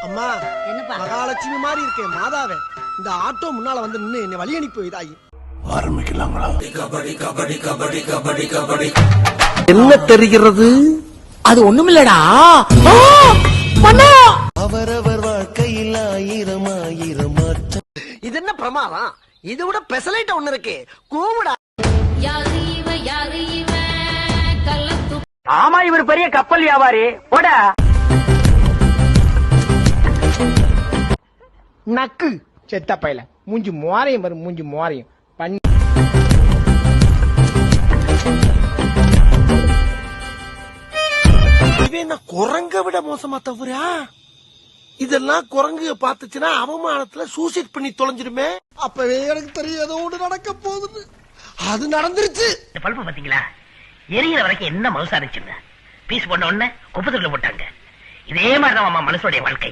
அம்மா என்னப்பா மகாலட்சுமி மாதிரி இருக்கே மாதாவே, இந்த ஆட்டோ முன்னால வந்து நின்னு என்னை வழி அனுப்பி வைதாயி. ஆரம்பிக்கலாங்களா? என்ன தெரிகிறது? அது ஒண்ணுமில்லடா. அவரவர் வாழ்க்கையில் ஆயிரம் ஆயிரம் மாற்றம். இது என்ன பிரமாதம்? இது விட பெசலைட்ட ஒண்ணு இருக்கு. கூவுடா. ஆமா, இவர் பெரிய கப்பல் வியாபாரி. போட நக்கு செத்த பையல மூஞ்சி மோரையும் வரும், மூஞ்சி மோரையும் பண்ணி. இவன் என்ன குரங்க விட மோசமா தவறா? இதெல்லாம் குரங்கு பாத்துச்சுன்னா அவமானத்துல சூசைட் பண்ணி தொலைஞ்சிருமே. அப்பவே எனக்கு தெரியும் ஏதோ ஒண்ணு நடக்க போகுது. அது நடந்துருச்சு. பல்பு பாத்தீங்களா? எரிகிற வரைக்கும் என்ன மனசா இருந்துச்சுங்க. பீஸ் பண்ண உடனே குப்பத்துல போட்டாங்க. இதே மாதிரிதான் மனசுடைய வாழ்க்கை.